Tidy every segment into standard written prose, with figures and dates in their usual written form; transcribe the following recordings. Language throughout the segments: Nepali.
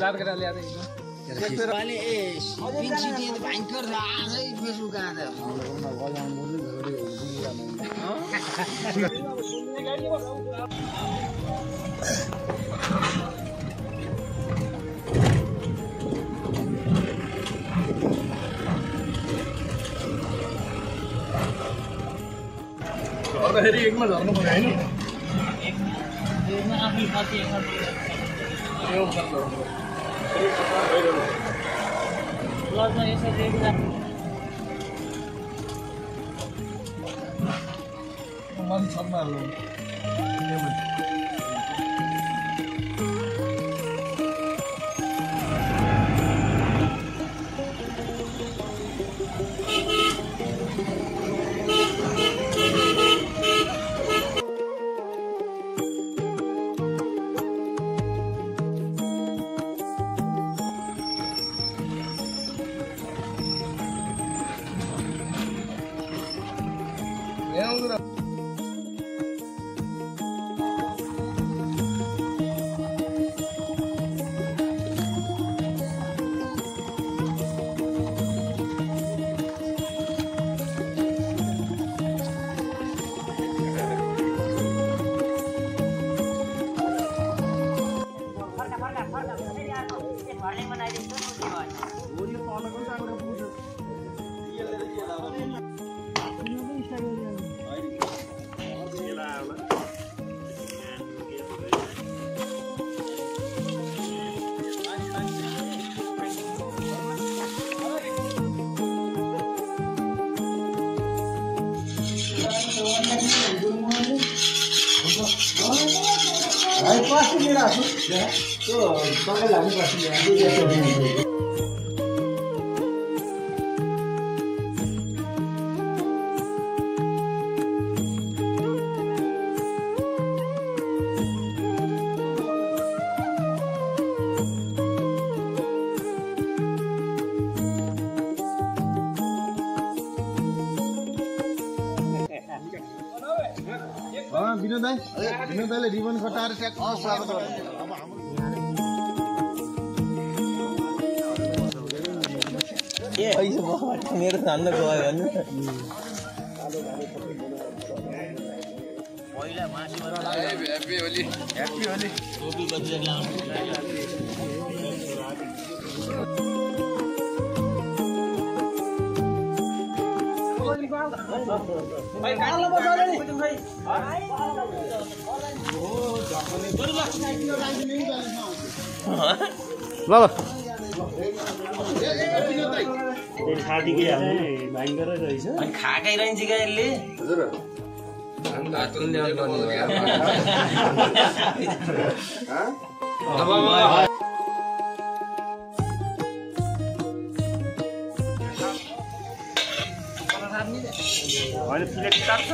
याद गरेर ल्याएर हिजो अहिले ए पिन सिटी भयंकर छ आजै फेसबुक आएर गर्दाखेरि एकमा झर्नु पर्यो हैन एकमा आफै कति एकमा यो गर्नु प्लसमा यसरी रेडी माथि छतमा हाल्नु भाइ पास लिएर आछु त्यो तपाईले हामी पास लिएर विनोद दाइले रिबन कटाएर ट्याक स्वागत गर्नु मेरो धान्न गयो भन्नु पहिला मासुमा ह्यापी होली टोपी बजेर लाउनु भाइ कालो बजाले नि ल खाटीकै हाल्ने भयङ्कर रहेछ अनि खाकै रहन्छ क्या यसले हजुर होइन प्लेट तार्छ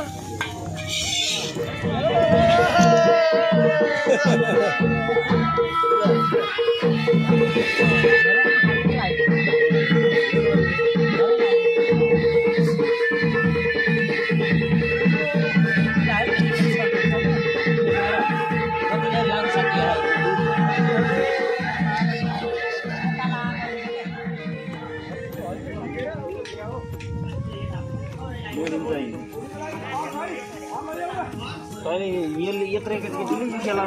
तैँले यसले यत्रो केटीकेटीले खेला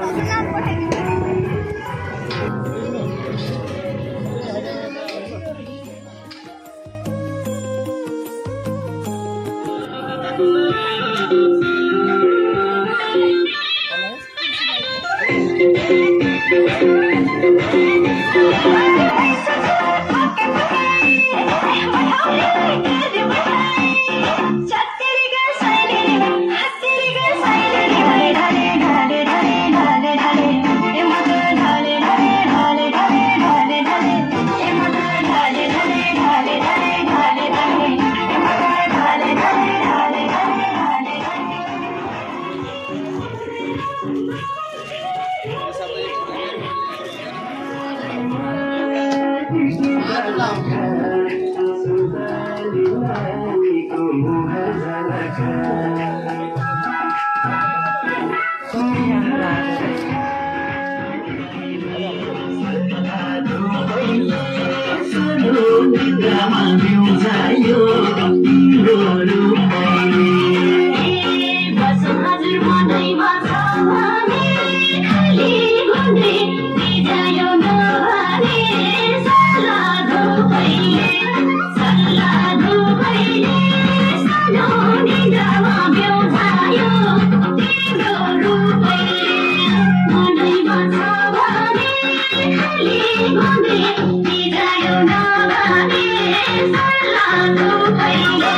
Satu yang lain. निद्रामा बिउजायो तिम्रो रूपैले बस हजुर मनैमा छ भने खाली भन्दै बिजायो नभने सल्लाह धोपैले सानो निद्रामा बिउजायो तिम्रो रूपैले मनैमा छ भने खाली भन्दै बिजायो नभने सल्लाह धोपैले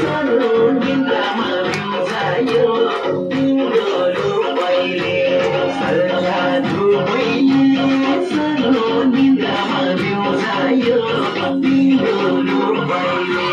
सानो निद्रामा बिउजायो तिम्रो रूपैले सल्लाह धोपैले सानो निद्रामा बिउजायो तिम्रो रूपैले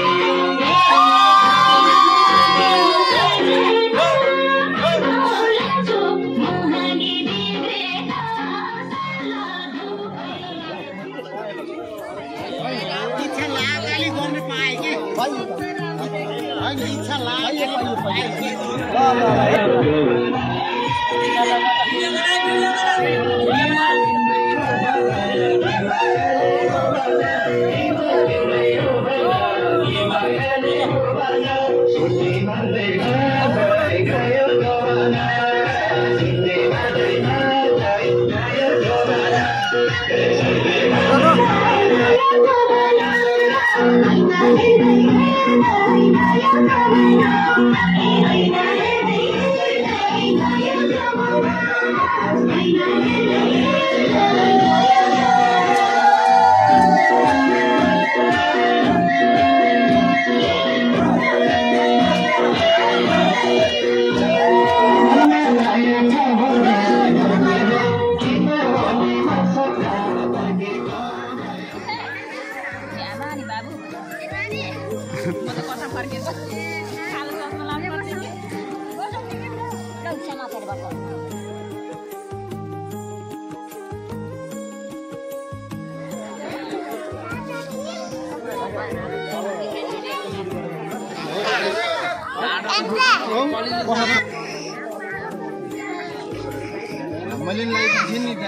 मैले ल्याइदिन्छु नि त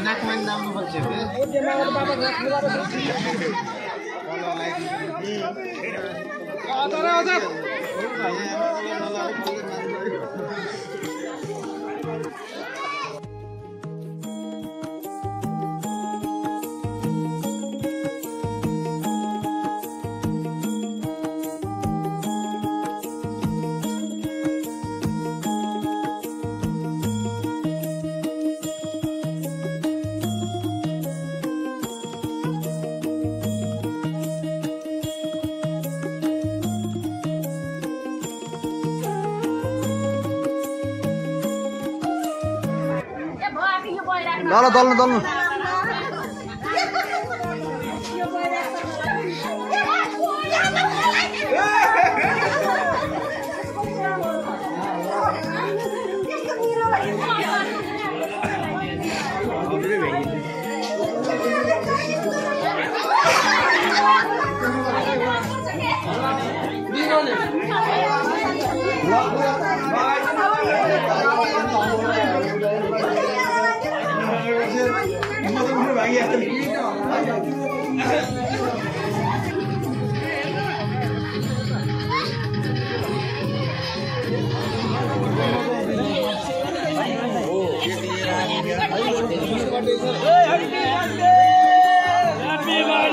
नाकमा नाम्नु पर्छ दल्नु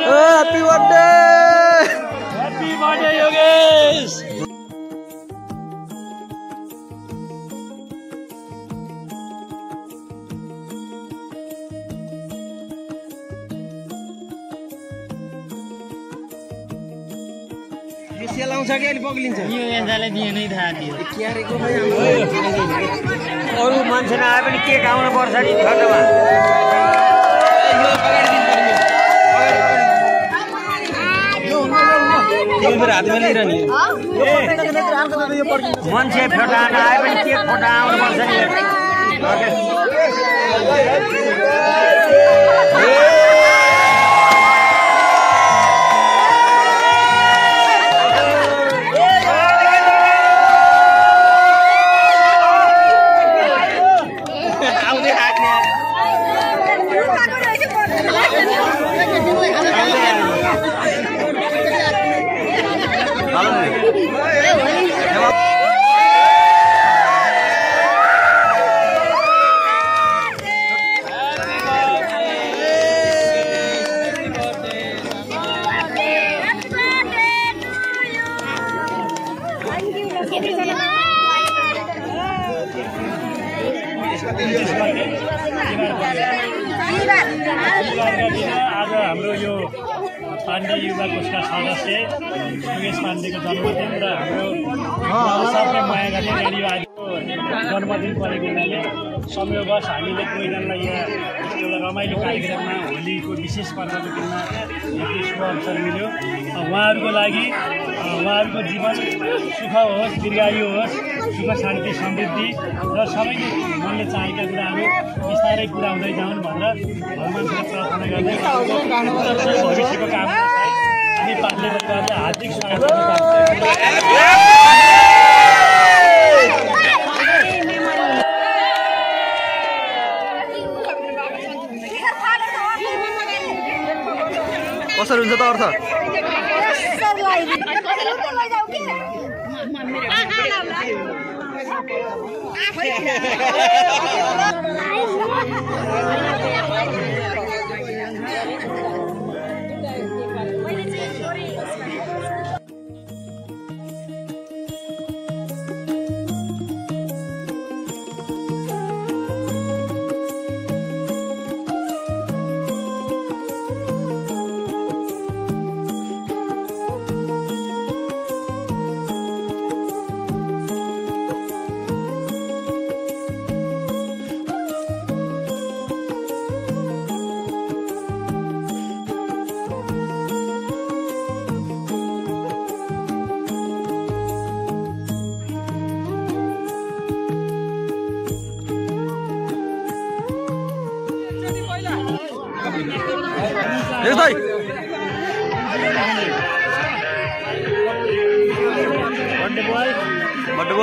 Happy birthday! Happy birthday, Yogesh! सेलाउँछ कि अहिले पक्लिन्छ यो यताले दिए नै थाहा थियो क्यारेको खै अरू मान्छे नआए पनि के खाउनु पर्छ नि घटमा हातमा लिइरहने मान्छे फेटान आए पनि के फोटा आउनु पर्छ नि आज हाम्रो यो पाण्डे युवा कोषका सदस्य योगेश पाण्डेको जन्मदिन र हाम्रो सबले माया गर्ने नानीको जन्मदिन परेको हुनाले संयोगवश हामीले कोहीजनालाई यहाँ एउटा रमाइलो कार्यक्रममा होलीको विशेष पर्वको दिनमा शुभ अवसर मिल्यो उहाँहरूको लागि उहाँहरूको जीवन सुख होस् दीर्घायु होस् सुख शान्ति समृद्धि र सबैले मनले चाहेका कुराहरू बिस्तारै पुरा हुँदै जाउन् भनेर भगवान्सँग प्रार्थना गर्दै भविष्यको कामना हामी पाण्डे परिवारले हार्दिक स्वागत गर्न कसरी हुन्छ त अर्थ बर्थडे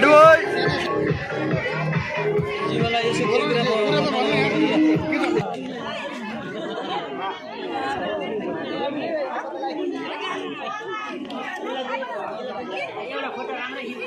बोय जीवनलाई यसो बोकेर एउटा फोटो राम्रो खिच्छ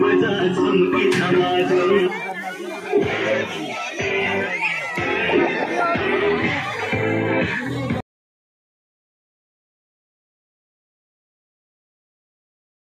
Bajaj,